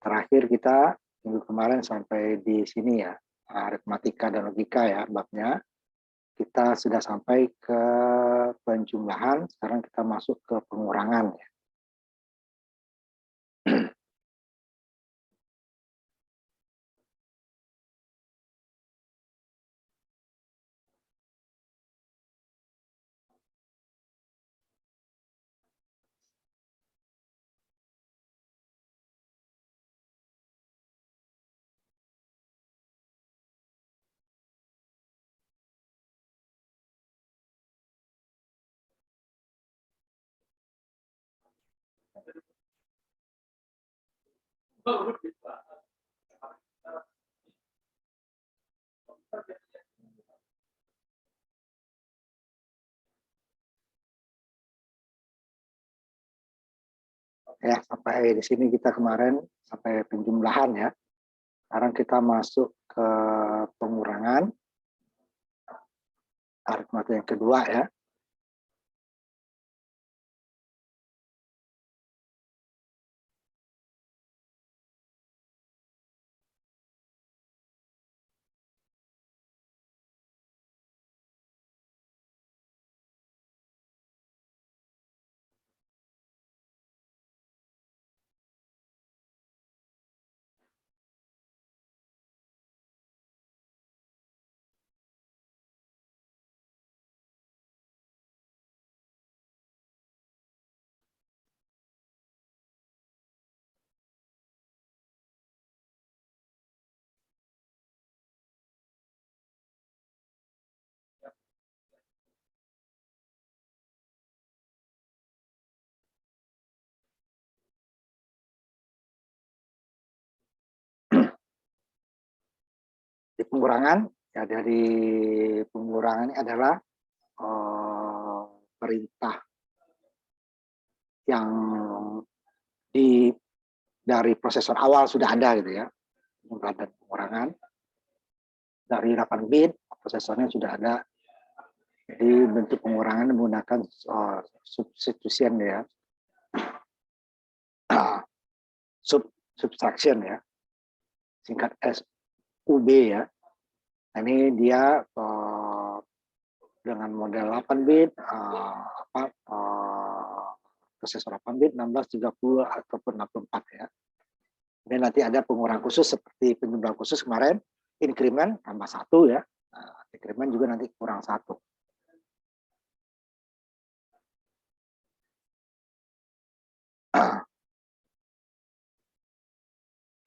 Terakhir kita minggu kemarin sampai di sini ya, aritmatika dan logika ya babnya. Kita sudah sampai ke penjumlahan, sekarang kita masuk ke pengurangan ya. Ya, sampai di sini kita kemarin sampai penjumlahan ya. Sekarang kita masuk ke pengurangan, aritmatika yang kedua ya. Di pengurangan ya, dari pengurangan ini adalah perintah yang dari prosesor awal sudah ada gitu ya, penjumlahan dan pengurangan. Dari 8 bit prosesornya sudah ada. Jadi bentuk pengurangan menggunakan substitution ya, subtraction ya, singkat SUB ya. Nah, ini dia dengan model 8 bit, prosesor 8 bit, 16, 30 ataupun 64 ya. Ini nanti ada pengurangan khusus seperti penjumlahan khusus kemarin, increment tambah 1 ya. Nah, increment juga nanti kurang 1.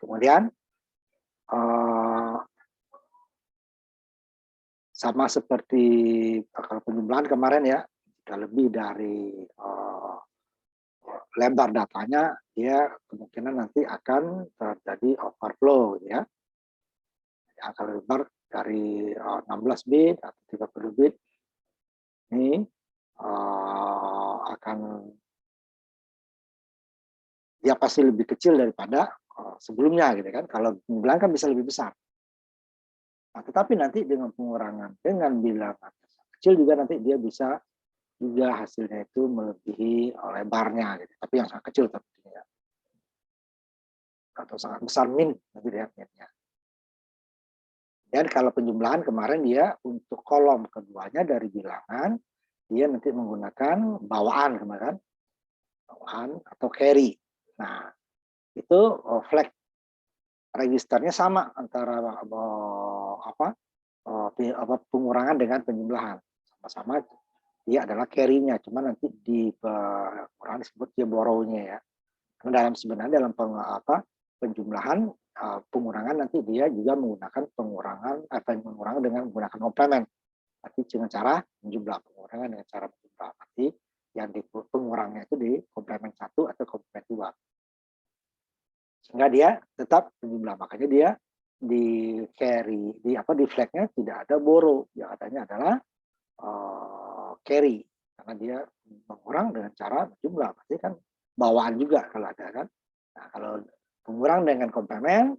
Kemudian sama seperti kalau penjumlahan kemarin ya, jika lebih dari lebar datanya, dia kemungkinan nanti akan terjadi overflow ya. Akan lebar dari 16 bit atau 30 bit ini akan ya pasti lebih kecil daripada sebelumnya gitu kan. Kalau penjumlahan kan bisa lebih besar. Nah, tetapi nanti dengan pengurangan dengan bilangan kecil juga nanti dia bisa juga hasilnya itu melebihi lebarnya gitu. Tapi yang sangat kecil tentunya. Atau sangat besar min nanti lihat minnya. Dan kalau penjumlahan kemarin dia untuk kolom keduanya dari bilangan dia nanti menggunakan bawaan kemarin, bawaan atau carry. Nah, itu flag registernya sama antara pengurangan dengan penjumlahan, sama-sama dia adalah carry-nya, cuma nanti di pengurangan disebut dia borrow-nya ya. Karena sebenarnya dalam penjumlahan pengurangan nanti dia juga menggunakan pengurangan dengan menggunakan komplement. Tapi dengan cara menjumlah, pengurangan dengan cara menjumlah. Nanti yang di pengurangnya itu di komplement 1 atau komplement 2. Sehingga dia tetap menjumlah. Makanya dia di carry, di flag-nya tidak ada borrow. Yang katanya adalah carry. Karena dia mengurang dengan cara menjumlah. Pasti kan bawaan juga kalau ada kan. Nah, kalau pengurang dengan komplement,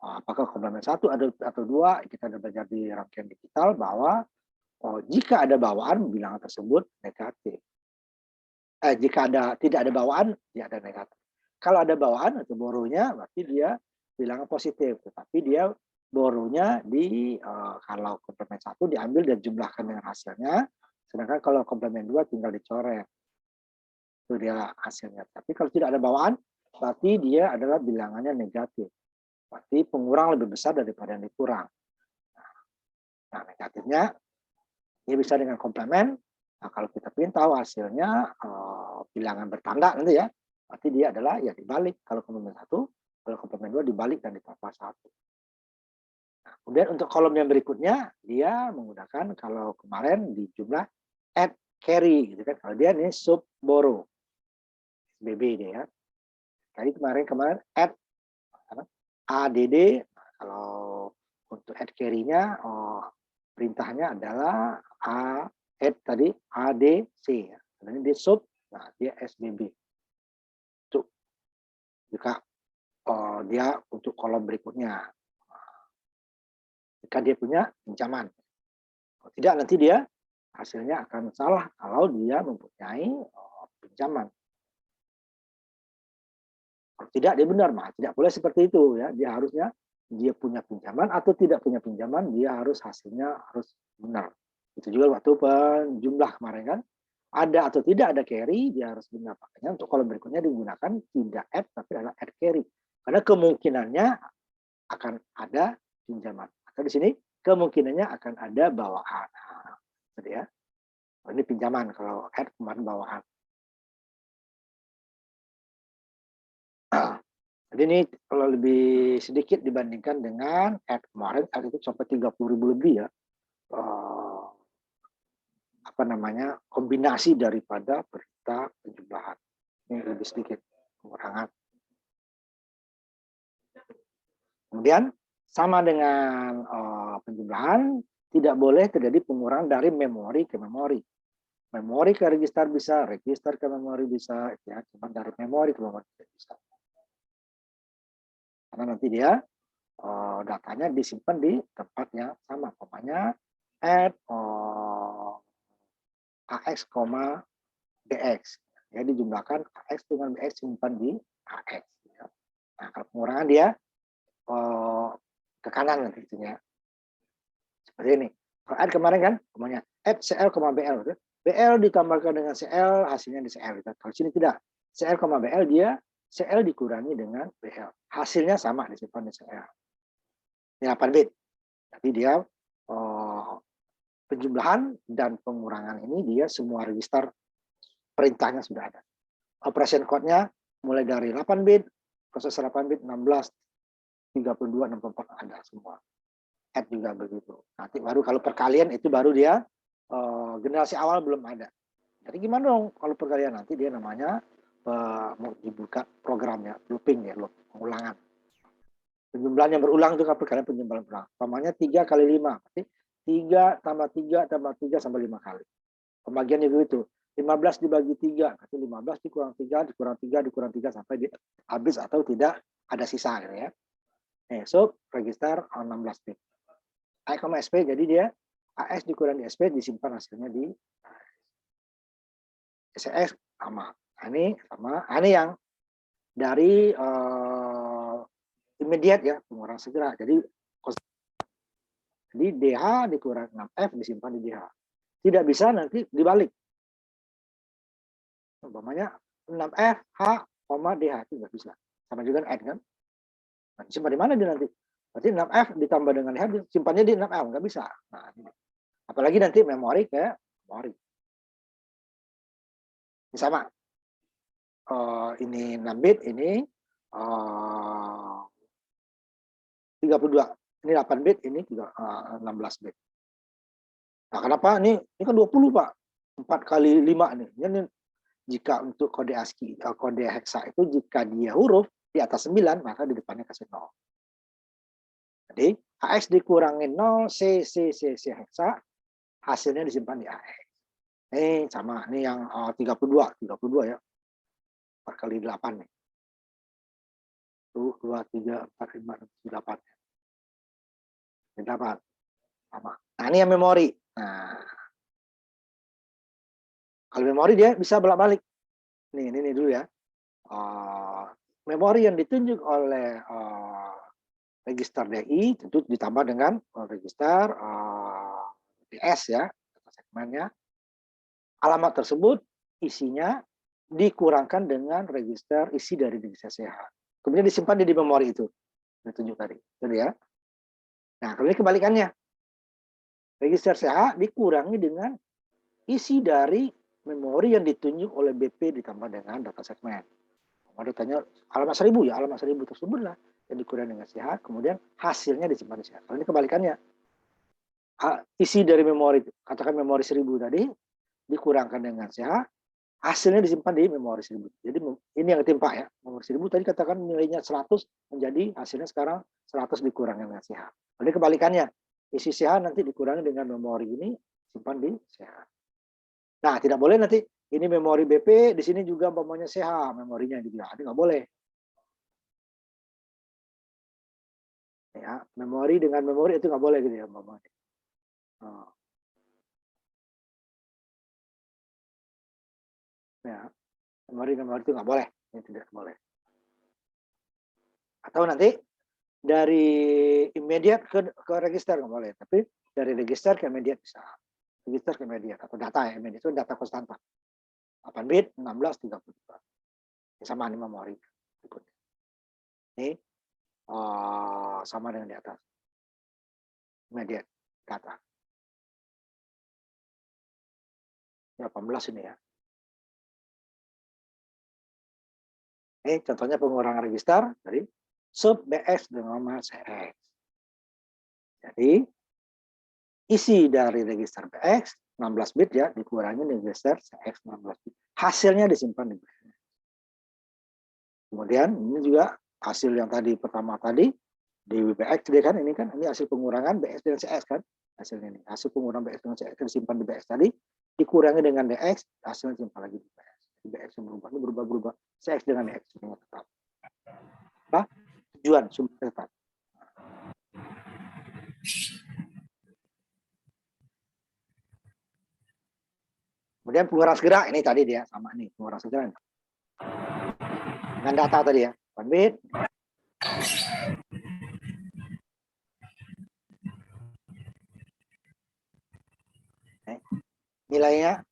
apakah komplement 1 atau 2, kita ada belajar di rangkaian digital bahwa jika ada bawaan, bilangan tersebut negatif. Jika tidak ada bawaan, dia ada negatif. Kalau ada bawaan atau borrownya, berarti dia bilangan positif. Tetapi dia borrownya kalau komplemen 1 diambil dan jumlahkan dengan hasilnya. Sedangkan kalau komplemen 2 tinggal dicoret. Itu dia hasilnya. Tapi kalau tidak ada bawaan, berarti dia adalah bilangannya negatif. Berarti pengurang lebih besar daripada yang dikurang. Nah, negatifnya ini bisa dengan komplemen. Nah, kalau kita ingin tahu hasilnya bilangan bertanda nanti ya, berarti dia adalah ya dibalik. Kalau komplemen 1, kalau komplemen 2 dibalik dan ditambah 1. Nah, kemudian untuk kolom yang berikutnya, dia menggunakan kalau kemarin di jumlah add carry gitu kan. Kalau dia nih sub borrow. BB dia ya. Jadi kemarin add ADD. Kalau untuk add carry-nya perintahnya adalah add tadi ADC ya. Ini dia sub, nah dia SBB. Itu jika dia untuk kolom berikutnya. Jika dia punya pinjaman. Kalau tidak nanti dia hasilnya akan salah kalau dia mempunyai pinjaman. Kalau tidak dia benar, mah tidak boleh seperti itu ya. Dia harusnya dia punya pinjaman atau tidak punya pinjaman, dia harus hasilnya harus benar. Itu juga waktu penjumlah kemarin kan. Ada atau tidak ada carry, dia harus benar. Makanya untuk kolom berikutnya digunakan tidak add tapi adalah add carry. Karena kemungkinannya akan ada pinjaman. Atau di sini kemungkinannya akan ada bawaan. Jadi ya. Ini pinjaman kalau add kemarin bawaan. Jadi ini kalau lebih sedikit dibandingkan dengan add kemarin, add itu sampai 30.000 lebih ya. Kombinasi daripada perintah penjumlahan. Ini lebih sedikit pengurangan. Kemudian sama dengan penjumlahan, tidak boleh terjadi pengurangan dari memori ke memori. Memori ke register bisa, register ke memori bisa, ya, cuma dari memori ke memori tidak bisa. Karena nanti dia datanya disimpan di tempat yang sama, umpamanya add AX, BX. Ya, dijumlahkan AX dengan BX simpan di AX. Ya. Nah, kalau pengurangan dia ke kanan nanti itunya. Seperti ini. Kalau add kemarin kan, umpamanya add CL, BL. BL ditambahkan dengan CL, hasilnya di CL. Kalau sini tidak. CL, BL dia CL dikurangi dengan BL. Hasilnya sama disimpan di CL. Ini 8 bit. Jadi dia penjumlahan dan pengurangan ini dia semua register perintahnya sudah ada. Operation code-nya mulai dari 8 bit, proses 8 bit, 16, 32, 64 ada semua. Add juga begitu. Nanti baru kalau perkalian itu baru dia generasi awal belum ada. Jadi gimana dong kalau perkalian nanti dia namanya mau dibuka programnya, looping ya, pengulangan. Penjumlahan yang berulang itu kan perkalian penjumlahan berulang. Umpamanya 3 kali 5, berarti 3 tambah 3 tambah 3 sampai 5 kali. Pembagiannya begitu. 15 dibagi 3, berarti 15 dikurang 3, dikurang 3, dikurang 3 sampai habis atau tidak ada sisa gitu ya. So register 16 bit. AX, SP jadi dia AX dikurang di SP disimpan hasilnya di SX sama. Ini sama. Ini yang dari immediate ya, pengurangan segera. Jadi DH dikurang 6F disimpan di DH. Tidak bisa nanti dibalik. Umpamanya 6F, H, DH itu nggak bisa. Sama juga add kan. Nah, disimpan di mana dia nanti? Berarti 6F ditambah dengan DH simpannya di 6F, nggak bisa. Nah, ini. Apalagi nanti memori ke memori. Ini sama. Ini 6 bit, ini 32. Ini 8 bit, ini juga 16 bit. Nah, kenapa? Ini kan 20, Pak. 4 kali 5 nih. Ini jika untuk kode ASCII, kode hexa itu jika dia huruf di atas 9, maka di depannya kasih 0. Jadi, AX dikurangi 0, C hexa, hasilnya disimpan di AX. Ini sama, ini yang 32 ya. 4 kali 8 nih. 1, 2, 3, 4, 5, 6, 8. 8. Sama. Nah, ini yang memori. Nah, kalau memori dia bisa bolak-balik. Ini dulu ya. memori yang ditunjuk oleh register DI tentu ditambah dengan register DS ya, data segmennya. Alamat tersebut isinya dikurangkan dengan register isi dari register CH. Kemudian disimpan di memori itu, ditunjuk tadi, gitu ya. Nah, kemudian kebalikannya, register CH dikurangi dengan isi dari memori yang ditunjuk oleh BP ditambah dengan data segmen. Ada tanya alamat 1000 ya, alamat 1000 tersebutlah yang dikurangi dengan CH, kemudian hasilnya disimpan di CH. Kalau ini kebalikannya, isi dari memori, katakan memori 1000 tadi, dikurangkan dengan CH, hasilnya disimpan di memori 1000. Jadi ini yang timpa ya, memori 1000 tadi katakan nilainya 100, menjadi hasilnya sekarang 100 dikurangkan dengan CH. Jadi kebalikannya, isi CH nanti dikurangi dengan memori ini, simpan di CH. Nah, tidak boleh nanti ini memori BP, di sini juga umpamanya CH memorinya gitu ya. Ini nggak boleh. Ya, memori dengan memori itu nggak boleh gitu ya umpamanya. Oh. Ya, memori itu nggak boleh, ini tidak boleh. Atau nanti dari immediate ke register nggak boleh, tapi dari register ke immediate bisa. Register ke immediate atau data ya, immediate itu data konstanta. 8 bit, 16, 32. Ya, sama ini memori. Ini sama dengan di atas. Immediate data. 18 ini ya. Ini contohnya pengurangan register dari sub BX dengan nama CX. Jadi isi dari register BX 16 bit ya dikurangi register CX 16 bit. Hasilnya disimpan di BX. Kemudian ini juga hasil yang tadi pertama tadi di BX kan ini kan ini hasil pengurangan BX dengan CX kan hasilnya ini. Hasil pengurangan BX dengan CX disimpan di BX tadi dikurangi dengan DX hasilnya disimpan lagi di BX. BX yang berubah CX dengan DX semua tetap. Apa? Tujuan sumber tetap. Kemudian pengurangan segera ini tadi dia sama nih pengurangan segera dengan data tadi ya 1 bit nilainya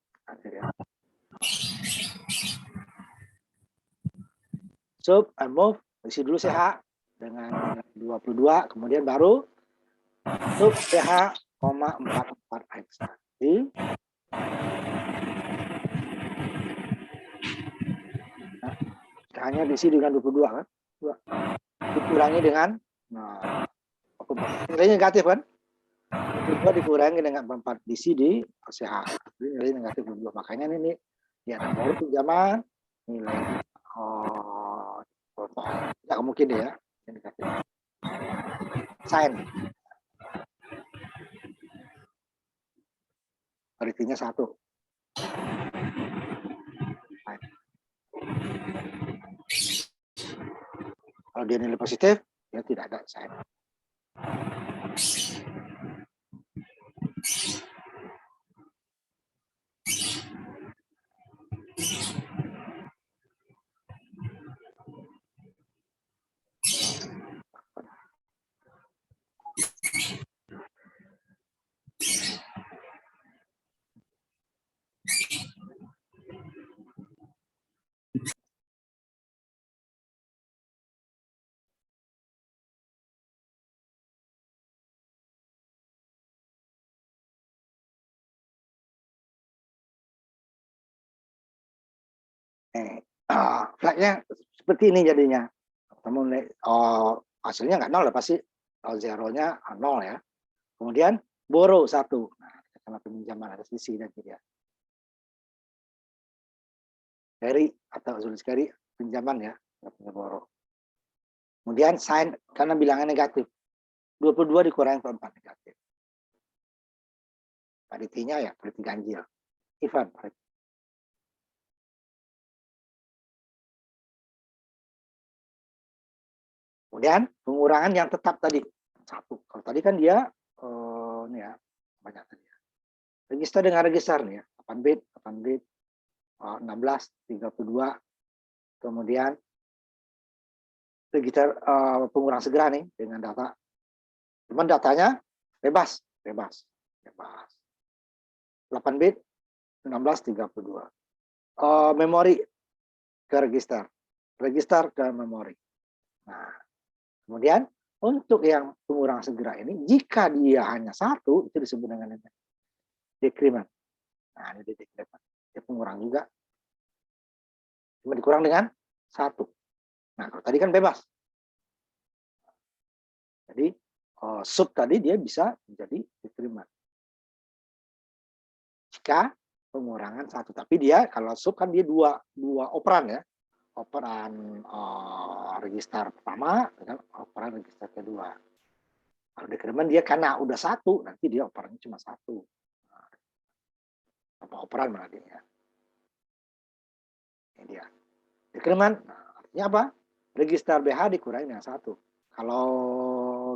sub and move isi dulu CH dengan 22 kemudian baru sub CH, 44 X tadi hanya diisi dengan 22 kan dikurangi dengan nilainya negatif kan 22 dikurangi dengan 4 diisi di CH nilai negatif 22 makanya ini ya baru pinjaman nilai tidak mungkin deh ya negatif sign artinya 1 kalau dia nilai positif ya tidak ada sign. Flagnya seperti ini jadinya. Hasilnya nggak nol, pasti zeronya nol ya. Kemudian borrow 1. Nah, karena peminjaman ada sisi dan tidak. Carry atau tulis carry pinjaman ya, punya borrow. Kemudian sign karena bilangan negatif. 22 dikurangi 4 negatif. Paritinya ya, pariti ganjil. Even. Kemudian pengurangan yang tetap tadi 1. Kalau tadi kan dia ini ya banyak tadi. Register dengan register nih ya, 8 bit, 16, 32, kemudian register pengurang segera nih dengan data. Cuman datanya bebas. 8 bit 1632. Memori ke register ke memori. Nah, kemudian untuk yang pengurang segera ini, jika dia hanya satu, itu disebut dengan decrement. Nah, ini decrement. Dia pengurang juga. Cuma dikurang dengan satu. Nah, kalau tadi kan bebas. Jadi, sub tadi dia bisa menjadi decrement. Jika pengurangan satu. Tapi dia, kalau sub kan dia dua operan ya. Operan register pertama dengan operan register kedua. Kalau decrement dia karena udah satu, nanti dia operannya cuma satu. Apa operan malah dia. Ini dia. Decrement, artinya apa? Register BH dikurangi dengan satu. Kalau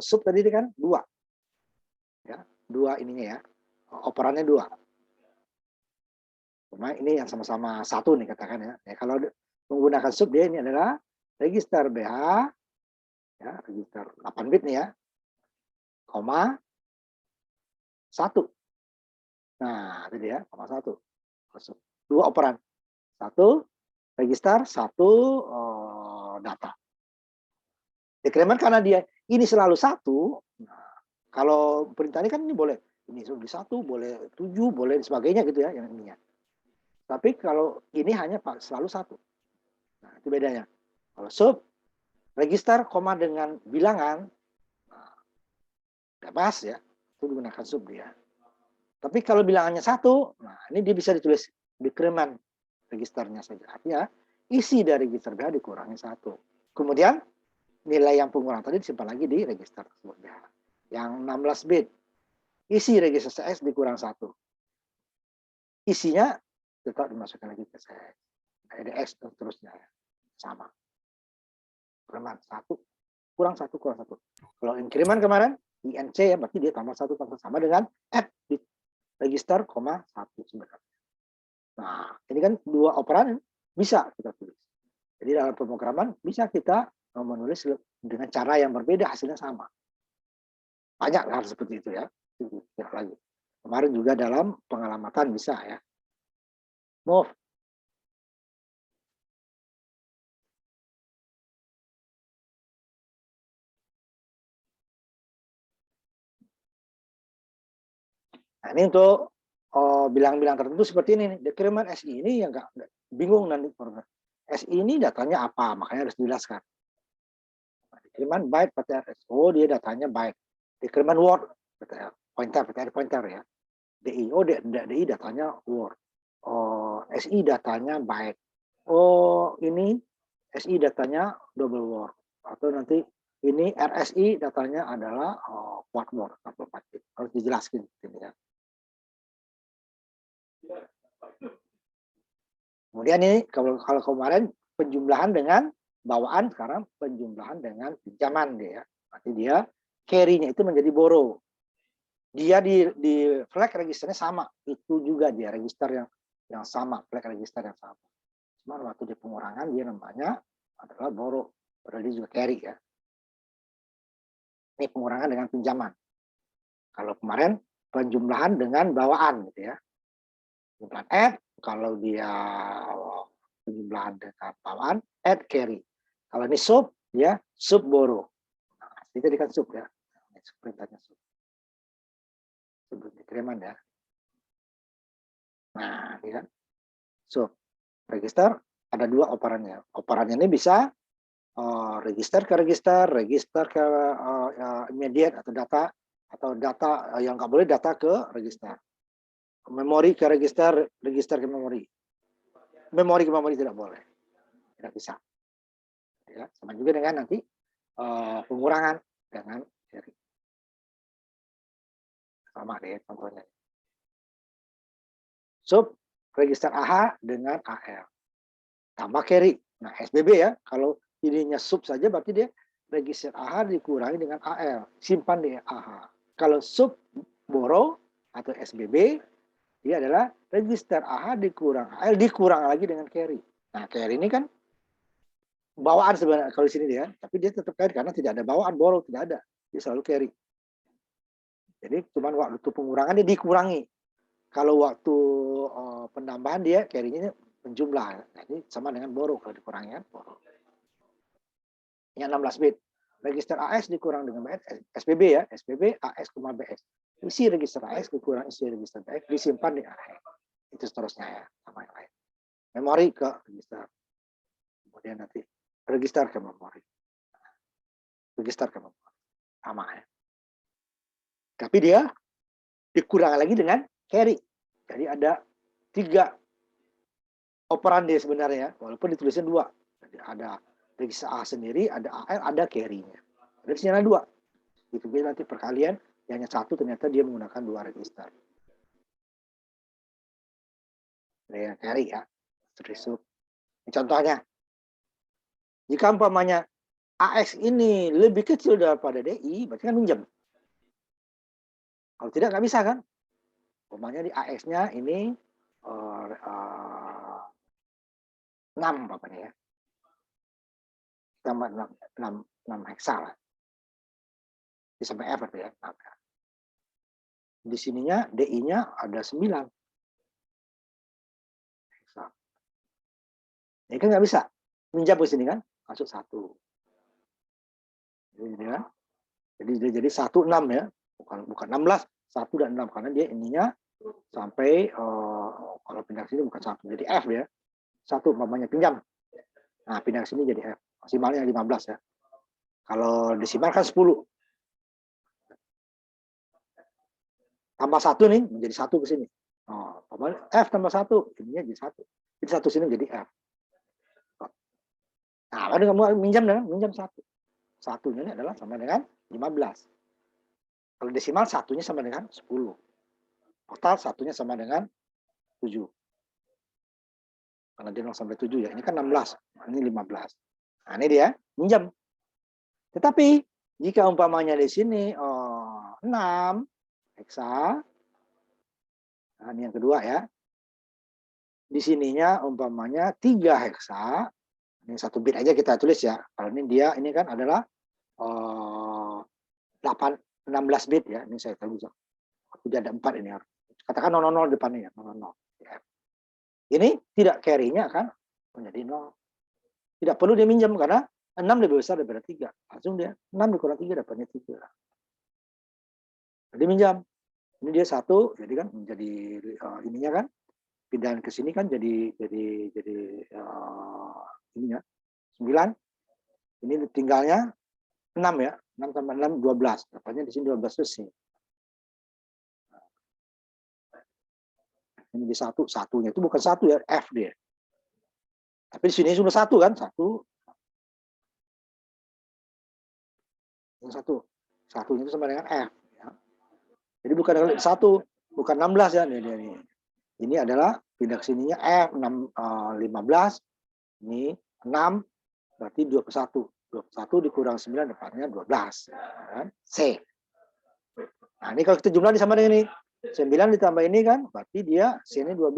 sub tadi kan dua. Ya, dua ininya ya. Operannya dua. Cuma ini yang sama-sama satu nih katakan ya. Kalau menggunakan sub dia ini adalah register BH, ya, register 8 bit nih ya, koma 1. Nah, itu dia, koma 1. Dua operan. Satu register, satu data. Decrement karena dia ini selalu satu. Nah, kalau perintah ini kan ini boleh ini satu, boleh 7, boleh sebagainya gitu ya yang ininya. Tapi kalau ini hanya selalu satu. Nah, itu bedanya. Kalau sub, register, koma dengan bilangan, nah, bebas ya, itu digunakan sub dia. Tapi kalau bilangannya satu, nah ini dia bisa ditulis decrement registernya saja. Artinya isi dari register BH dikurangi satu. Kemudian nilai yang pengurang tadi disimpan lagi di register tersebut BH. Yang 16 bit, isi register CS dikurang satu. Isinya tetap dimasukkan lagi ke CS. EDX dan seterusnya sama. Increment satu kurang satu. Kalau increment kemarin INC ya berarti dia tambah satu sama dengan add di register, satu sebenarnya. Nah, ini kan dua operan bisa kita tulis. Jadi dalam pemrograman bisa kita menulis dengan cara yang berbeda hasilnya sama. Banyak hal seperti itu ya. Lagi. Kemarin juga dalam pengalamatan bisa ya. Move. Nah, ini untuk bilang-bilang tertentu seperti ini nih. Decrement SI ini yang nggak bingung nanti. SI ini datanya apa? Makanya harus dijelaskan. Decrement byte PTR. Oh, dia datanya byte. Decrement word PTR. Pointer ya. DI. Oh, DI datanya word. Oh, SI datanya byte. Oh, ini SI datanya double word. Atau nanti ini RSI datanya adalah quad word atau 4 bit. Harus dijelaskan ini ya. Kemudian ini kalau kemarin penjumlahan dengan bawaan, sekarang penjumlahan dengan pinjaman dia. Nanti dia carry-nya itu menjadi borrow. Dia di flag registernya sama, itu juga dia register yang sama, flag register yang sama. Cuma waktu di pengurangan dia namanya adalah borrow, padahal dia juga carry ya. Ini pengurangan dengan pinjaman. Kalau kemarin penjumlahan dengan bawaan gitu ya. Penjumlahan add, kalau dia penjumlahan dengan bawaan, add carry. Kalau ini sub, ya sub borrow. Nah, itu kan sub ya. Ini perintahnya sub. Sub decrement ya. Nah, ini kan sub. Register ada dua operannya. Operannya ini bisa register ke immediate atau data yang nggak boleh data ke register. Memori ke register ke memori. Memori ke memori tidak boleh. Tidak bisa. Ya, sama juga dengan nanti pengurangan dengan carry. Sama deh contohnya. Sub register AH dengan AL. Tambah carry. Nah, SBB ya, kalau ininya sub saja berarti dia register AH dikurangi dengan AL. Simpan di AH. Kalau sub borrow atau SBB, dia adalah register AH dikurang AL, dikurang lagi dengan carry. Nah, carry ini kan bawaan sebenarnya kalau di sini dia, tapi dia tetap carry karena tidak ada bawaan, borrow tidak ada, dia selalu carry. Jadi cuman waktu pengurangan dia dikurangi. Kalau waktu penambahan dia carry-nya penjumlah. Nah, ini sama dengan borrow kalau dikurangi kan borrow. Yang 16 bit. Register AS dikurang dengan SPB ya, SPB AS, BS. Isi register AS dikurang isi register BS disimpan di AS. Itu seterusnya ya, sama yang lain. Memori ke register. Kemudian nanti register ke memori. Register ke memori. Sama ya. Tapi dia dikurang lagi dengan carry. Jadi ada 3 operandi sebenarnya, walaupun ditulisnya 2. Jadi ada register A sendiri, ada AL, ada carry-nya. Dari sini ada 2. Itu dia nanti perkalian, hanya 1 ternyata dia menggunakan 2 register. Ini carry ya. Ini contohnya. Jika umpamanya AX ini lebih kecil daripada DI, berarti kan minjam. Kalau tidak, nggak bisa kan? Umpamanya di AX-nya ini 6 bapaknya ya. Tambah 6 heksa lah. Ini sampai F ya. Di sininya DI-nya ada 9 heksa. Ini kan nggak bisa. Minjam ke sini kan? Masuk 1. Jadi dia jadi 1, 6 ya. Bukan 16, 1 dan 6 karena dia ininya sampai kalau pindah ke sini bukan 1 jadi F ya. 1 mamanya pinjam. Nah, pindah ke sini jadi F. Maksimalnya 15 ya. Kalau desimal kan 10. Tambah 1 nih menjadi 1 ke sini. Oh, F tambah 1, ininya jadi 1. Jadi 1 sini jadi F. Nah, kalau kamu minjam dengan minjam 1. Satunya ini adalah sama dengan 15. Kalau desimal satunya sama dengan 10. Total satunya sama dengan 7. Karena dia 0 sampai 7 ya. Ini kan 16. Ini 15. Nah, ini dia minjam. Tetapi jika umpamanya di sini 6 heksa. Nah, ini yang kedua ya. Di sininya umpamanya 3 heksa. Ini 1 bit aja kita tulis ya. Kalau ini dia ini kan adalah 16 bit ya. Ini saya tahu bisa. Tidak ada 4 ini harus. Katakan 00 depannya ya, 00. Ini tidak carry-nya kan menjadi 0. Tidak perlu dia minjam karena 6 lebih besar daripada 3. Langsung dia 6 dikurang 3 dapatnya 3. Jadi minjam. Ini dia 1, jadi kan menjadi ininya kan pindahan ke sini kan jadi ininya 9. Ini tinggalnya 6 ya. 6 tambah 6 12. Dapatnya di sini 12 bersih. Ini di 1, satunya itu bukan 1 ya, F dia. Tapi di sini sudah 1 kan, 1. Yang 1. Satunya itu sama dengan F. Ya. Jadi bukan 1, bukan 16 ya. Ini adalah pindah ke sininya F, 15. Ini 6, berarti 21. 21 dikurang 9, depannya 12. Kan? C. Nah, ini kalau kita jumlah sama dengan ini. 9 ditambah ini kan, berarti dia C ini 12.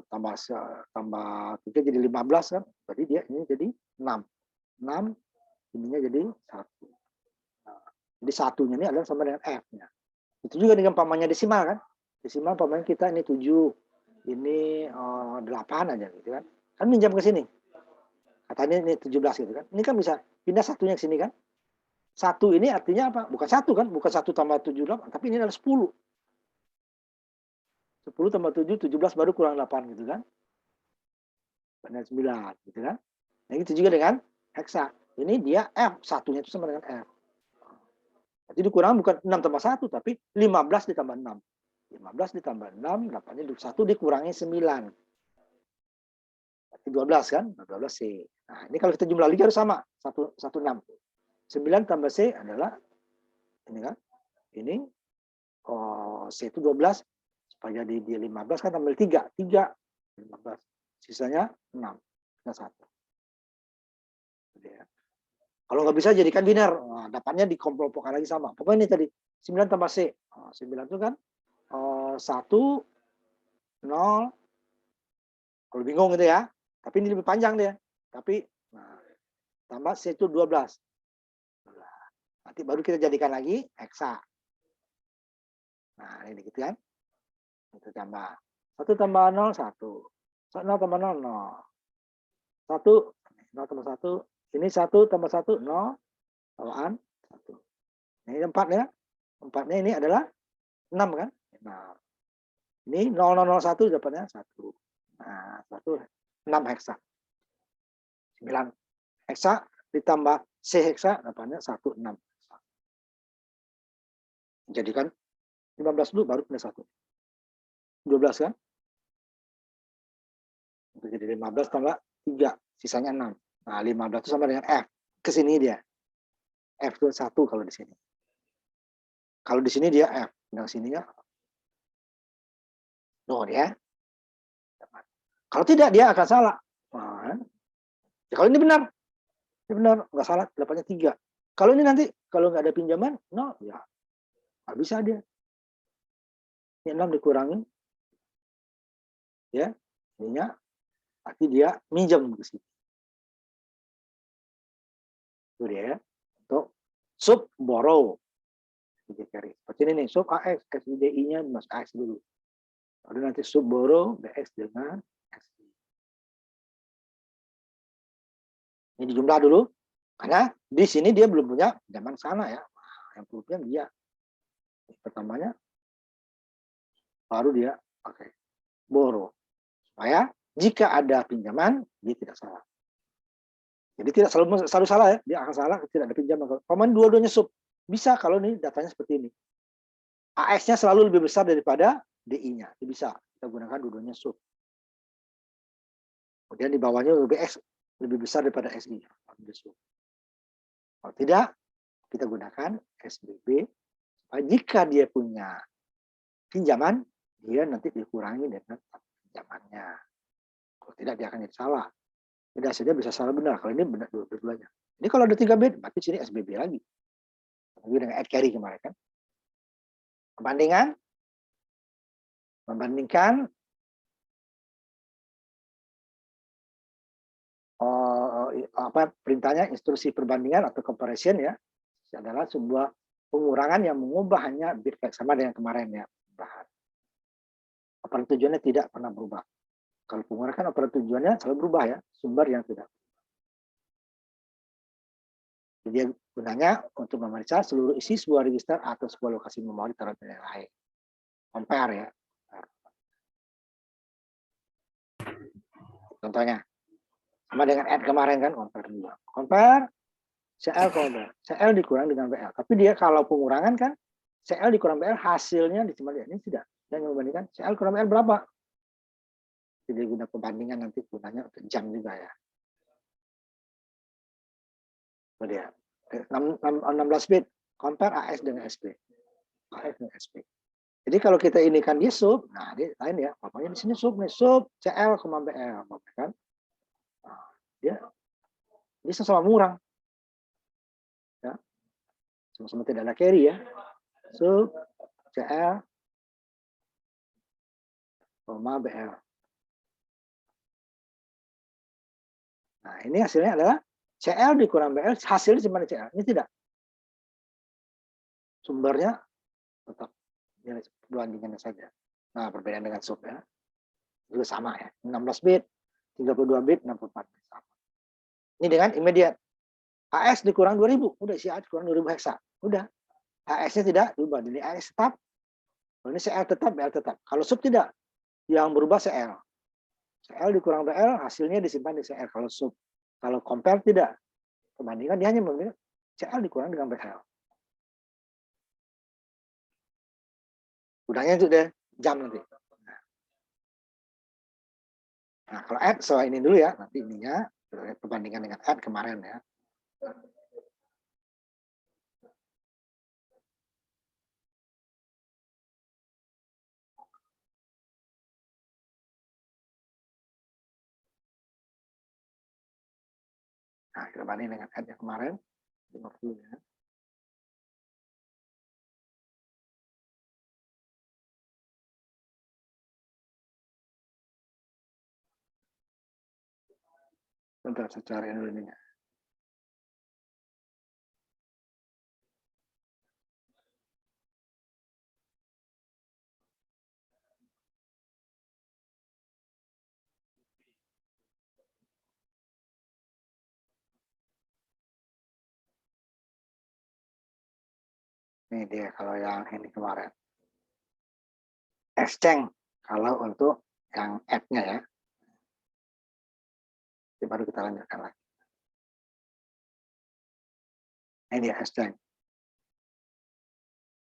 Tambah 3 jadi 15 kan. Berarti dia ini jadi 6. 6 ininya jadi 1. Nah, jadi satunya ini adalah sama dengan F-nya. Itu juga dengan pamannya desimal kan. Desimal pamannya kita ini 7, ini 8 aja gitu kan. Kan minjam ke sini. Katanya ini 17 gitu kan. Ini kan bisa pindah satunya ke sini kan. 1 ini artinya apa? Bukan 1 kan, bukan 1 tambah 7, 8, tapi ini adalah 10. 10 tambah 7, 17 baru kurang 8 gitu kan. Benar 9 gitu kan. Nah, itu juga dengan heksa. Ini dia F, satunya itu sama dengan F. Jadi dikurang bukan 6 tambah 1, tapi 15 ditambah 6. 15 ditambah 6, dapatnya 21 dikurangi 9. Berarti 12 kan? 12 C. Nah, ini kalau kita jumlah lagi harus sama, 16. 9 tambah C adalah ini kan. Ini C itu 12 supaya jadi dia 15 kan tambah 3. 3 15. Sisanya 6. Sisa 1. Ya. Kalau nggak bisa jadikan biner. Nah, dapatnya dikelompokkan lagi sama. Pokoknya ini tadi 9 tambah C. 9 itu kan 1 0. Kalau bingung gitu ya. Tapi ini lebih panjang dia. Tapi nah, tambah C itu 12. Nanti baru kita jadikan lagi heksa. Nah, ini gitu kan. Itu tambah. 1 tambah 0, 1. 0 tambah 0, 0. 1, 0 tambah 1. Ini 1 tambah 1, 0. Tambahan 1. Ini 4 ya. 4-nya ini adalah 6 kan. Nah, ini 0001 dapatnya 1. Nah, 1, 6 heksa. 9 heksa ditambah C heksa dapatnya 1, 6. Jadikan 15 dulu baru punya 1. 12 kan? Jadi 15 tambah 3, sisanya 6. Nah, 15 itu sama dengan F. Ke sini dia. F itu 1 kalau di sini. Kalau di sini dia F. Nah, sininya no dia. Kalau tidak dia akan salah. Nah, ya kalau ini benar. Ini benar, nggak salah, dapatnya 3. Kalau ini nanti, kalau nggak ada pinjaman, no, ya nggak bisa dia. Ini 6 dikurangin. Ya, ininya, berarti dia minjam ke sini. Itu dia ya. Untuk sub borrow. Seperti ini nih, sub AX, SBDI-nya mas AX dulu. Lalu nanti sub borrow, BX dengan SB. Ini dijumlah dulu, karena di sini dia belum punya pinjaman sana ya. Yang punya dia. Pertamanya, baru dia pakai borrow. Supaya jika ada pinjaman, dia tidak salah. Jadi tidak selalu salah ya, dia akan salah tidak ada pinjaman. Kalau dua-duanya sub, bisa kalau nih datanya seperti ini. AX-nya selalu lebih besar daripada DI-nya. Itu bisa kita gunakan dua-duanya sub. Kemudian di bawahnya BX lebih besar daripada SI. Kalau tidak, kita gunakan SBB. Jika dia punya pinjaman, dia nanti dikurangi dengan pinjamannya. Kalau tidak, dia akan jadi salah. Jadi hasilnya bisa salah benar. Kalau ini benar dua-duanya. Ini kalau ada 3 bit, berarti sini SBB lagi. Lagi dengan add carry kemarin kan. Membandingkan perintahnya instruksi perbandingan atau comparison ya. Adalah sebuah pengurangan yang mengubah hanya bit sama dengan kemarin ya. Operan tujuannya tidak pernah berubah. Kalau pengurangan operan tujuannya selalu berubah ya, sumber yang tidak. Jadi gunanya untuk memeriksa seluruh isi sebuah register atau sebuah lokasi memori terhadap nilai lain. Compare ya. Contohnya sama dengan add kemarin kan, compare juga. Compare CL compare. CL dikurang dengan BL. Tapi dia kalau pengurangan kan CL dikurang BL hasilnya dikembalikan. Ini tidak. Dan membandingkan CL kurang BL berapa? Jadi guna pembandingan nanti gunanya untuk jam juga ya. Itu dia. 16 bit compare AS dengan SP. AS dengan SP. Jadi kalau kita ini kan dia sub, nah dia lain ya. Pokoknya di sini sub nih, sub CL, BL, kan? Nah, dia sama murah. Ya. Sama-sama tidak ada carry ya. Sub CL, BL. Nah, ini hasilnya adalah CL dikurang BL, hasilnya cuma CL. Ini tidak. Sumbernya tetap bandingannya saja. Nah, perbedaan dengan sub ya. Juga sama ya. 16 bit, 32 bit, 64 bit. Sama. Ini dengan immediate. AS dikurang 2000. Udah isi AS kurang 2000 heksa. Udah. AS-nya tidak berubah. Jadi AS tetap. Kalau ini CL tetap, BL tetap. Kalau sub tidak. Yang berubah CL. CL dikurang BL, hasilnya disimpan di CL. Kalau sub. Kalau compare tidak. Perbandingan dia hanya memilih CL dikurang dengan BL. Udahnya itu deh jam nanti. Nah, kalau add soal ini dulu ya, nanti ininya perbandingan dengan add kemarin ya. Nah, kita banding dengan add yang kemarin 50 ya. Bentar, saya cari dulu ini. Ini dia kalau yang ini kemarin. Exchange kalau untuk yang add-nya ya. Jadi baru kita lanjutkan lagi. Ini dia exchange.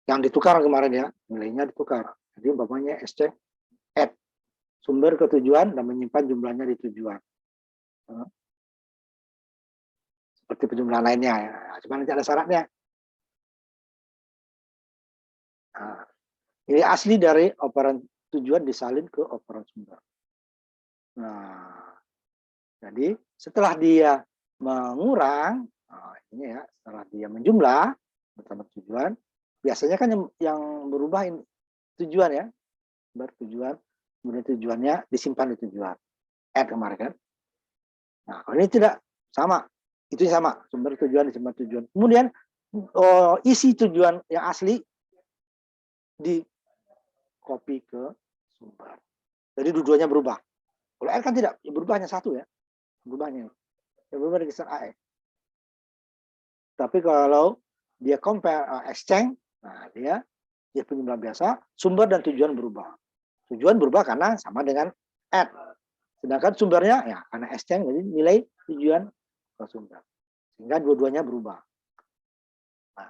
Yang ditukar kemarin ya, nilainya ditukar. Jadi umpamanya exchange add sumber ke tujuan dan menyimpan jumlahnya di tujuan. Seperti penjumlahan lainnya ya. Cuma nanti ada syaratnya. Nah, ini asli dari operan tujuan disalin ke operan sumber. Nah, jadi setelah dia mengurang, nah ini ya, setelah dia menjumlah bersama tujuan, biasanya kan yang berubah ini tujuan ya, bertujuan, kemudian tujuannya disimpan di tujuan. Add kemarin kan. Nah, kalau ini tidak sama, itu sama, sumber tujuan disimpan tujuan. Kemudian isi tujuan yang asli di copy ke sumber. Jadi dua-duanya berubah. Kalau R kan tidak, berubah hanya satu ya. Berubahnya. Yang berubah register AE. Tapi kalau dia compare exchange, nah dia penjumlah biasa, sumber dan tujuan berubah. Tujuan berubah karena sama dengan add. Sedangkan sumbernya ya karena exchange, jadi nilai tujuan ke sumber. Sehingga dua-duanya berubah. Nah,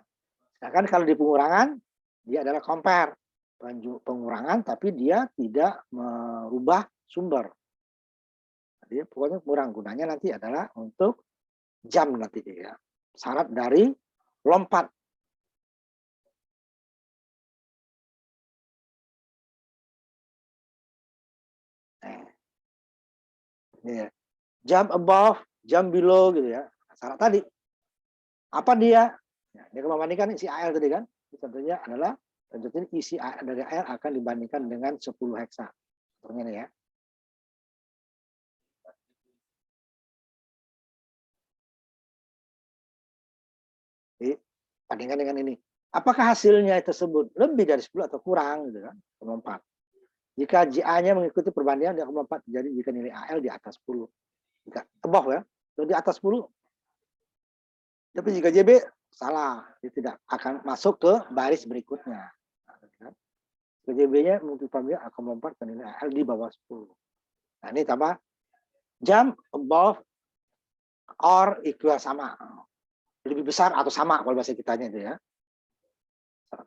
sedangkan kalau di pengurangan, dia adalah compare. Pengurangan tapi dia tidak merubah sumber. Jadi pokoknya kurang gunanya nanti adalah untuk jam nanti ya. Syarat dari lompat. Ini ya. Jump above, jump below gitu ya. Syarat tadi. Apa dia? Ya, dia membandingkan isi AL tadi kan. Tentunya adalah tentunya isi dari AL akan dibandingkan dengan 10 heksa. Contohnya nih ya. Jadi, bandingkan dengan ini. Apakah hasilnya tersebut lebih dari 10 atau kurang gitu kan? Melompat. Jika JA-nya mengikuti perbandingan dia akan melompat. Jadi jika nilai AL di atas 10. Jika above ya, kalau di atas 10. Tapi jika JB salah, dia tidak akan masuk ke baris berikutnya. JB-nya mungkin akan melompat ke nilai AL di bawah 10. Nah ini tambah jump above or equal sama. Lebih besar atau sama kalau bahasa kitanya itu ya.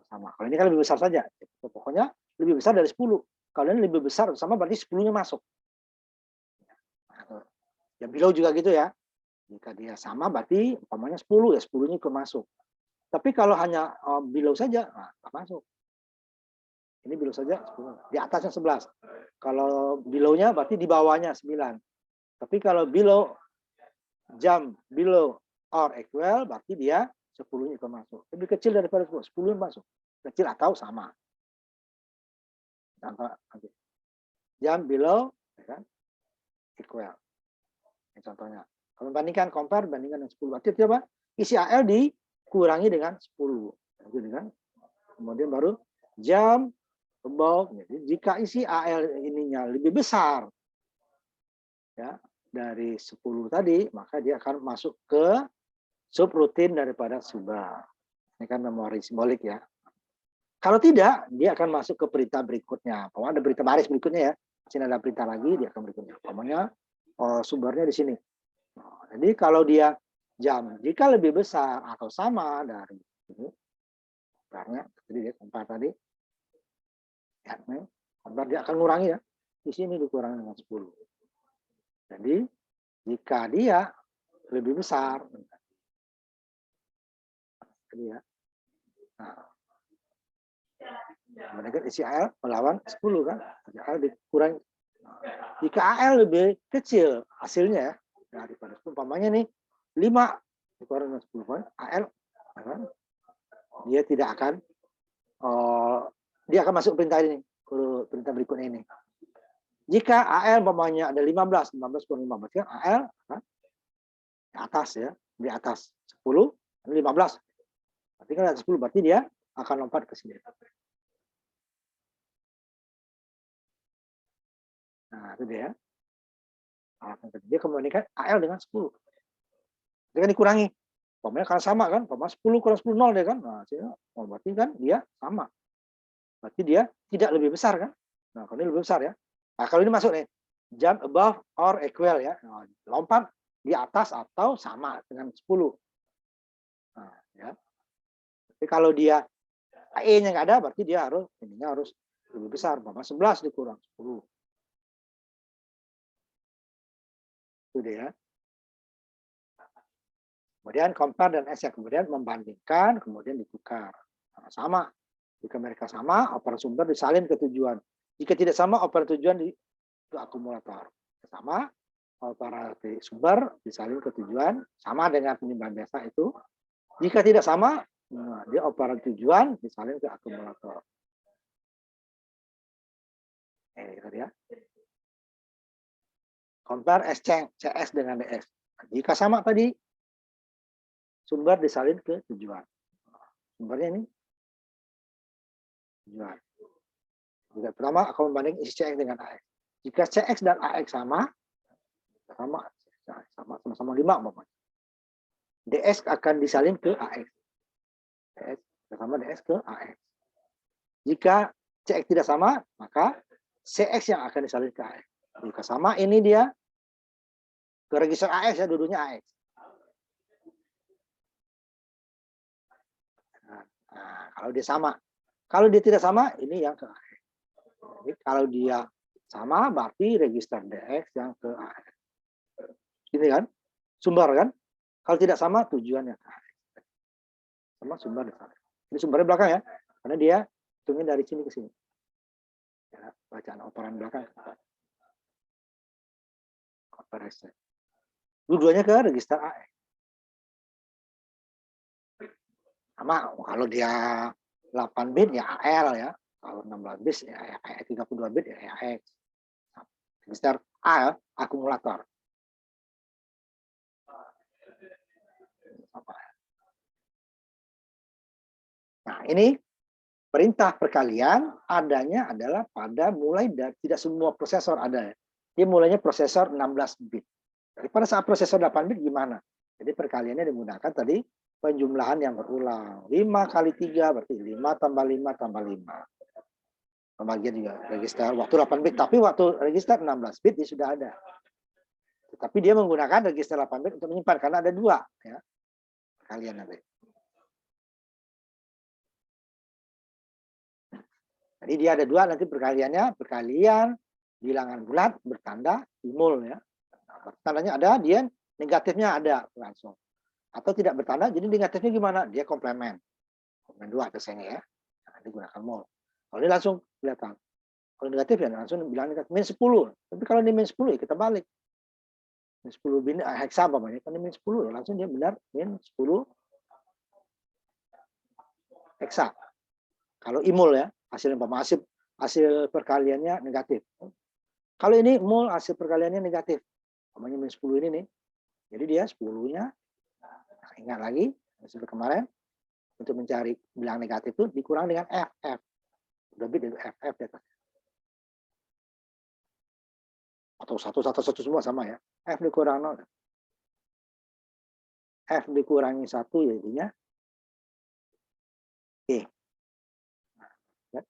Sama. Kalau ini kan lebih besar saja. Pokoknya lebih besar dari 10. Kalau ini lebih besar atau sama berarti 10-nya masuk. Ya below juga gitu ya. Jika dia sama berarti umpamanya 10 ya 10-nya ikut masuk. Tapi kalau hanya below saja, nah, masuk. Ini below saja 10. Di atasnya 11. Kalau below-nya berarti di bawahnya 9. Tapi kalau below, jump below or equal, berarti dia 10-nya ikut masuk. Lebih kecil daripada 10, 10-nya masuk. Kecil atau sama. Jump below, ya kan? Equal. Ini contohnya. Kalau bandingkan, compare, bandingkan dengan 10. Berarti apa? Isi AL dikurangi dengan 10. Gitu kan? Kemudian baru jump above. Jadi jika isi AL ininya lebih besar ya dari 10 tadi, maka dia akan masuk ke subrutin daripada sumber. Ini kan memori simbolik ya. Kalau tidak, dia akan masuk ke perintah berikutnya. Kalau ada berita baris berikutnya ya, sini ada perintah lagi, dia akan berikutnya. Umpamanya sumbernya di sini. Nah, jadi kalau dia jam, jika lebih besar atau sama dari ini, karena jadi dia compare tadi, ya, compare dia akan mengurangi ya. Di sini dikurangi dengan 10. Jadi jika dia lebih besar, ya. Nah, mereka isi AL melawan 10 kan, AL dikurangi. Jika AL lebih kecil hasilnya daripada 10, umpamanya nih 5 dikurangi dengan 10 poin, AL kan, dia tidak akan dia akan masuk perintah ini, ke perintah berikutnya ini. Jika AL umpamanya ada 15 kurang 15, berarti AL kan, atas ya, di atas 10, 15. Berarti kan ada 10, berarti dia akan lompat ke sini. Nah, itu dia. Dia komunikasi AL dengan 10. Dia kan dikurangi. Pokoknya kan sama kan, 10 kurang 10, 0 dia kan. Nah, berarti kan dia sama. Berarti dia tidak lebih besar kan. Nah, kalau ini lebih besar ya. Nah, kalau ini masuk nih, jump above or equal ya. Nah, lompat di atas atau sama dengan 10. Nah, ya. Tapi kalau dia E-nya nggak ada, berarti dia ininya harus lebih besar. 11 dikurang 10. Itu dia. Kemudian compare dan S, kemudian membandingkan, kemudian ditukar. Nah, sama. Jika mereka sama, operan sumber disalin ke tujuan. Jika tidak sama, operan tujuan ke akumulator. Sama, operan sumber disalin ke tujuan, sama dengan penimbangan biasa itu. Jika tidak sama, dia operan tujuan disalin ke akumulator. Itu dia. Compare CS dengan DS. Jika sama tadi, sumber disalin ke tujuan. Sumbernya ini tujuan. Jika pertama akan membanding isi CX dengan AX. Jika CX dan AX sama 5 DS akan disalin ke AX. DS sama DS ke AX. Jika CX tidak sama, maka CX yang akan disalin ke AX. Jika sama, ini dia ke register AX ya, dulunya AX. Nah, kalau dia sama. Kalau dia tidak sama, ini yang ke AX. Jadi, kalau dia sama, berarti register DX yang ke AX. Ini kan, sumber kan. Kalau tidak sama, tujuannya ke AX. Sama sumber. Ini sumbernya belakang ya, karena dia hitungin dari sini ke sini. Ya, bacaan operan belakang. Operasi. Dua-duanya ke register AX. Sama, kalau dia 8 bit ya AL ya. Kalau 16 bit ya 32 bit ya AX. Register A akumulator. Nah, ini perintah perkalian adanya adalah pada mulai dari tidak semua prosesor ada. Dia mulainya prosesor 16 bit. Jadi pada saat prosesor 8 bit gimana? Jadi perkaliannya digunakan tadi penjumlahan yang berulang. 5 kali 3 berarti 5 tambah 5 tambah 5. Pembagian juga register waktu 8 bit, tapi waktu register 16 bit dia sudah ada. Tapi dia menggunakan register 8 bit untuk menyimpan karena ada 2 ya. Perkalian nanti. Jadi dia ada 2 nanti perkaliannya, perkalian bilangan bulat bertanda imul ya. Tandanya ada, dia negatifnya ada langsung. Atau tidak bertanda, jadi negatifnya gimana? Dia komplemen. Komplemen 2 biasanya ya. Nah, digunakan mol. Kalau ini langsung kelihatan. Kalau negatif ya langsung bilang negatif min 10. Tapi kalau ini min 10 ya kita balik. Min 10 bin heksa namanya. Kalau min 10 ya langsung dia benar min 10 heksa. Kalau imul ya, hasil perkaliannya negatif. Kalau ini mol hasil perkaliannya negatif. Namanya min 10 ini nih. Jadi dia 10-nya ingat lagi seperti kemarin untuk mencari bilang negatif itu dikurang dengan F. Udah bit itu F ya. Atau satu semua sama ya. F dikurang 0. F dikurangi 1 jadinya E. Nah,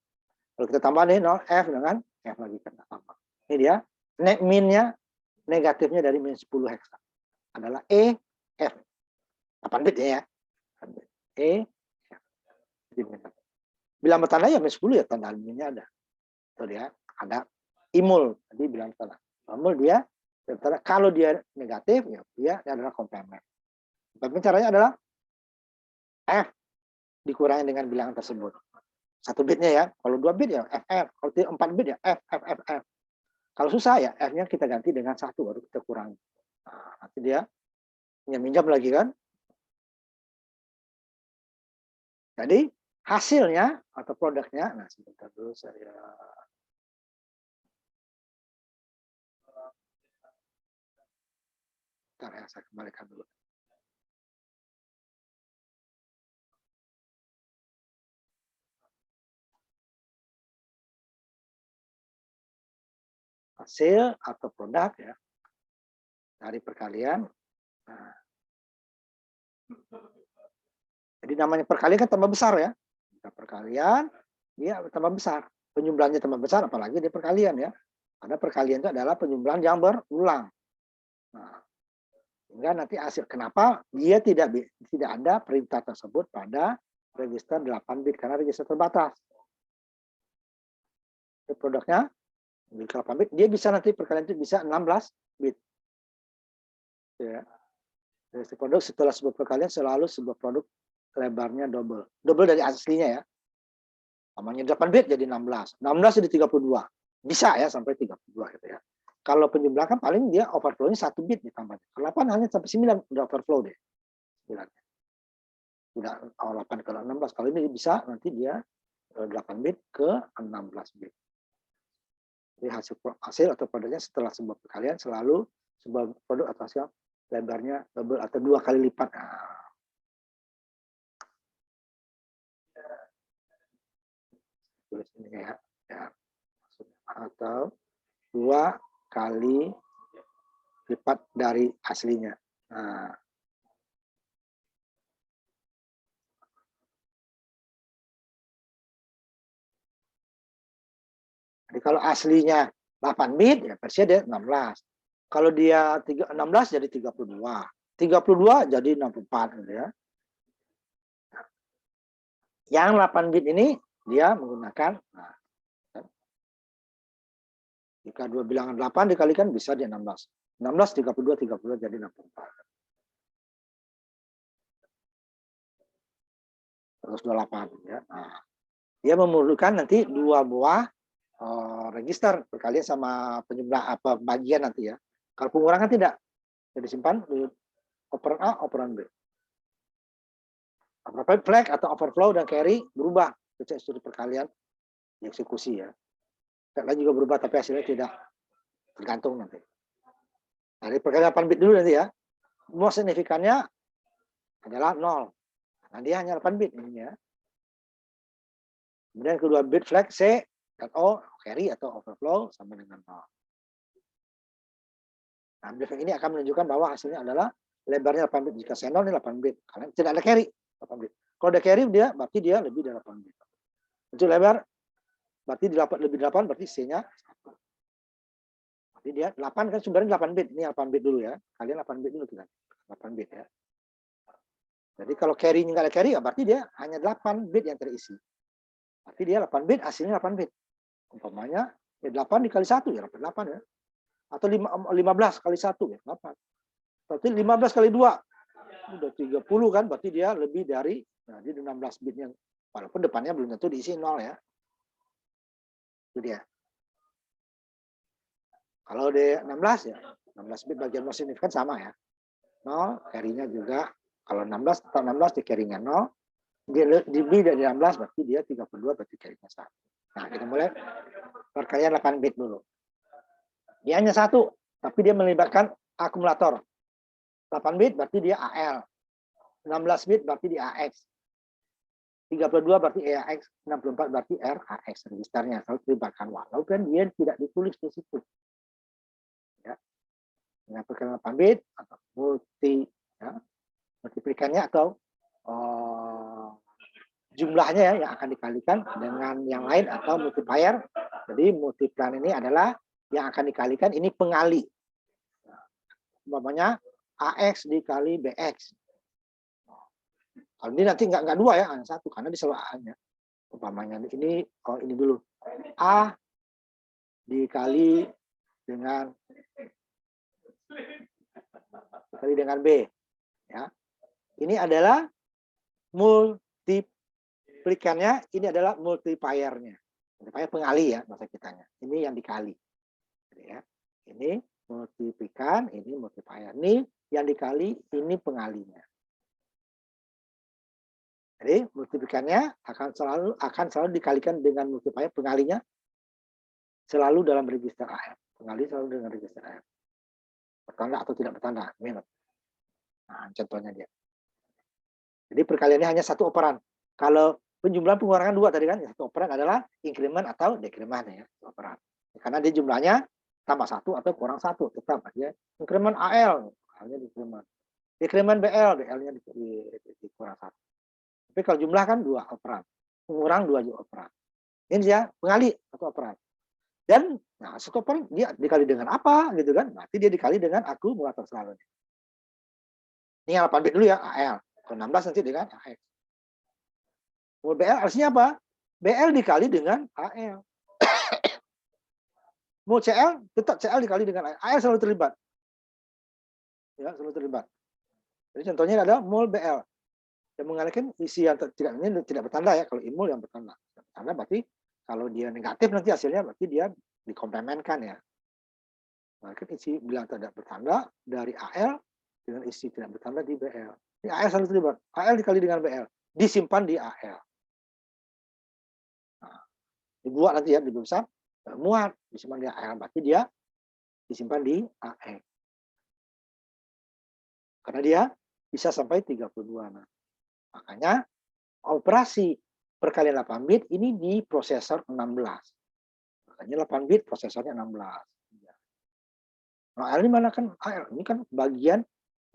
kalau kita tambah nih 0 F dengan F lagi kan tambah. Ini dia net min-nya negatifnya dari min 10 heksa adalah E F. 8 bit ya. E F. Bilang bertanda ya min 10 ya tanda min-nya ada. Tuh dia ada imul tadi bilang tanda. Imul dia kalau dia negatif ya dia adalah komplemen. Tapi caranya adalah F dikurangi dengan bilangan tersebut. 1 bitnya ya. Kalau 2 bit ya FF. Kalau 4 bit ya F. Kalau susah ya F-nya kita ganti dengan 1 baru kita kurangi. Nah, nanti dia minjam lagi kan. Jadi hasilnya atau produknya, nah sebentar dulu saya saya kembalikan dulu. hasil atau produk ya dari perkalian. Nah, jadi namanya perkalian kan tambah besar ya. Jika perkalian dia tambah besar, penjumlahannya tambah besar, apalagi di perkalian ya. Karena perkalian itu adalah penjumlahan yang berulang. Nah, sehingga nanti hasil kenapa dia tidak ada perintah tersebut pada register 8 bit karena register terbatas. Itu produknya 8 bit, dia bisa nanti perkalian itu bisa 16 bit. Ya. Dari produk setelah sebuah perkalian selalu sebuah produk lebarnya double dari aslinya ya. Namanya 8 bit jadi 16 jadi 32. Bisa ya sampai 32 gitu ya. Kalau penjumlahan kan paling dia overflow-nya 1 bit ditambah. Kalau 8 hanya sampai 9 udah overflow deh. 9. Tidak 8 ke 16. Kalau ini bisa nanti dia 8 bit ke 16 bit. Jadi hasil atau produknya setelah sebuah perkalian selalu sebuah produk atau hasil lebarnya double atau 2 kali lipat. Nah. Tulis ini ya. Atau 2 kali lipat dari aslinya. Nah. Jadi kalau aslinya 8 bit ya versinya dia 16. Kalau dia 16 jadi 32. 32 jadi 64 gitu ya. Yang 8 bit ini dia menggunakan jika 2 bilangan 8 dikalikan bisa dia 16. 16 32 jadi 64. Terus 28 ya. Nah, dia memerlukan nanti 2 buah register perkalian sama penjumlah apa bagian nanti ya. Kalau pengurangan tidak, jadi simpan operan A, operan B. Overflow flag atau overflow dan carry berubah ketika studi perkalian dieksekusi ya. Lain juga berubah tapi hasilnya tidak tergantung nanti. Dari perkalian 8 bit dulu nanti ya. Most signifikannya adalah 0. Nah, dia hanya 8 bit ini ya. Kemudian kedua bit flag C dan O, carry atau overflow sama dengan 0. Nah, bit flag ini akan menunjukkan bahwa hasilnya adalah lebarnya 8 bit. Jika C0 ini 8 bit. Karena tidak ada carry. 8 bit. Kalau ada carry dia berarti dia lebih dari 8 bit. Itu lebar berarti lebih 8 berarti C-nya 1. Berarti dia 8 kan sumbernya 8 bit. Ini 8 bit dulu ya. Kalian 8 bit dulu kita. 8 bit ya. Jadi kalau carry-nya nggak ada carry ya berarti dia hanya 8 bit yang terisi. Berarti dia 8 bit hasilnya 8 bit. Umpamanya ya 8 dikali 1 ya dapat 8 ya. Atau 15 kali 1 ya 8. Berarti 15 kali 2 udah 30 kan berarti dia lebih dari nah dia 16 bitnya walaupun depannya belum tentu diisi 0 ya. Itu dia. Kalau di 16 ya 16 bit bagian most signifikan sama ya. 0 carry-nya juga kalau 16 atau 16 di carry-nya 0 dia lebih dari 16 berarti dia 32 berarti carry-nya 1. Nah, kita mulai perkalian 8 bit dulu. Dia hanya 1 tapi dia melibatkan akumulator. 8 bit berarti dia AL. 16 bit berarti dia AX. 32 berarti EAX, 64 berarti RAX registernya kalau dilibatkan walaupun dia tidak ditulis di situ. Ya. Dengan perkalian 8 bit atau multiplikannya atau jumlahnya ya yang akan dikalikan dengan yang lain atau multiplier. Jadi multiplier ini adalah yang akan dikalikan ini pengali. Umpamanya AX dikali BX. Kalau ini nanti nggak 2 ya, hanya 1 karena diselahannya. Umpamanya ini ini dulu. A dikali dengan B ya. Ini adalah multiplikannya, ini adalah multipliernya. Multiplier pengali ya bahasa kitanya. Ini yang dikali. Ya. Ini multiplikan, ini multiplier. Ini yang dikali, ini pengalinya. Jadi multiplikannya akan selalu dikalikan dengan multiplier pengalinya selalu dalam register AF. Pengali selalu dengan register AF. Bertanda atau tidak bertanda. Nah, contohnya dia. Jadi perkaliannya hanya 1 operan. Kalau penjumlahan pengurangan 2 tadi kan, 1 operan adalah increment atau decrement ya, operan. Karena dia jumlahnya tambah 1 atau kurang 1, tetap aja. Increment AL, AL-nya decrement. Decrement BL, BL-nya dikurang 1. Tapi kalau jumlah kan 2 operan. Mengurang 2 operan. Ini dia pengali atau operan. Dan nah, stopper dia dikali dengan apa gitu kan? Berarti dia dikali dengan akumulator selalu. Ini 8 bit dulu ya, AL. Kalau 16 nanti dengan AX. Mol BL artinya apa? BL dikali dengan AL. Mol CL tetap CL dikali dengan AL. AL selalu terlibat. Ya, selalu terlibat. Jadi contohnya adalah mol BL. Yang mengalihkan isi yang tidak bertanda ya. Kalau imol yang bertanda. Karena berarti kalau dia negatif nanti hasilnya berarti dia dikomplementkan ya. Maka isi bilang tidak bertanda dari AL dengan isi tidak bertanda di BL. Ini AL selalu terlibat. AL dikali dengan BL. Disimpan di AL. Nah, dibuat nanti ya, dibesar, muat, disimpan di AL. Berarti dia disimpan di AX. Karena dia bisa sampai 32. Nah, makanya operasi perkalian 8 bit ini di prosesor 16. Makanya 8 bit prosesornya 16. Nah, AL ini mana kan AL? Ini kan bagian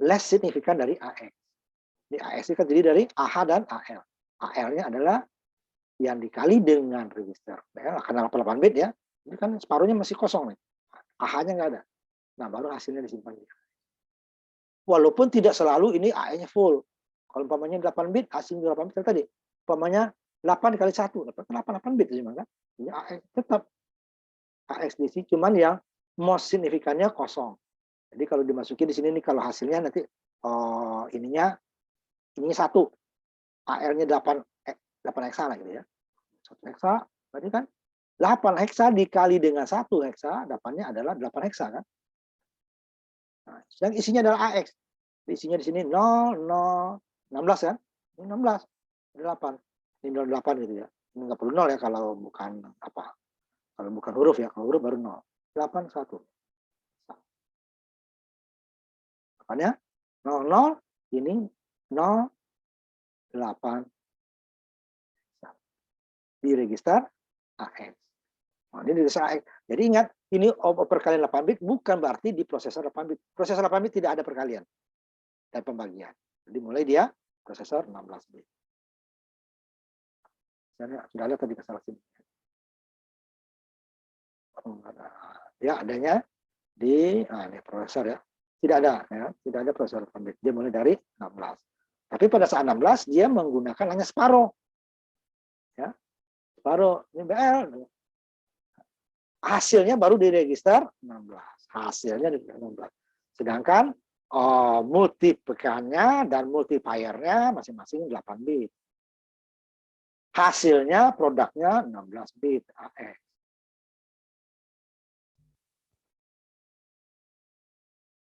less signifikan dari AX. Ini AX ini kan terdiri dari AH dan AL. AL-nya adalah yang dikali dengan register BL karena 88 bit ya. Ini kan separuhnya masih kosong nih. AH-nya nggak ada. Nah, baru hasilnya disimpan. Walaupun tidak selalu ini AE-nya full. Kalau umpamanya 8 bit, hasilnya 8 bit tadi. Umpamanya 8 dikali 1, dapat 8 bit cuma kan. Ini AX tetap AX di sini cuman yang most signifikannya kosong. Jadi kalau dimasukin di sini nih kalau hasilnya nanti ininya 1. AL-nya 8 heksa lah gitu ya. 1 heksa berarti kan 8 heksa dikali dengan 1 heksa, dapatnya adalah 8 heksa kan. Nah, yang isinya adalah AX. Isinya di sini 0, 0, 16 kan? Ini 16, 8. Ini 08 gitu ya. Ini nggak perlu 0 ya kalau bukan apa. Kalau bukan huruf ya, kalau huruf baru 0. 8, 1. Makanya 00 ini 0, 8 di register AX. Nah, ini di register AX. Jadi ingat, ini perkalian 8 bit bukan berarti di prosesor 8 bit. Prosesor 8 bit tidak ada perkalian dan pembagian. Jadi mulai dia prosesor 16 bit. Sudah ada tadi kesalahan sini. Ya, adanya di ini prosesor ya. Tidak ada ya, tidak ada prosesor 8 bit. Dia mulai dari 16. Tapi pada saat 16 dia menggunakan hanya separuh. Ya. Separuh ini BL. Hasilnya baru di register 16. Hasilnya di register 16. Sedangkan multiplikannya dan multipliernya masing-masing 8 bit. Hasilnya produknya 16 bit AX.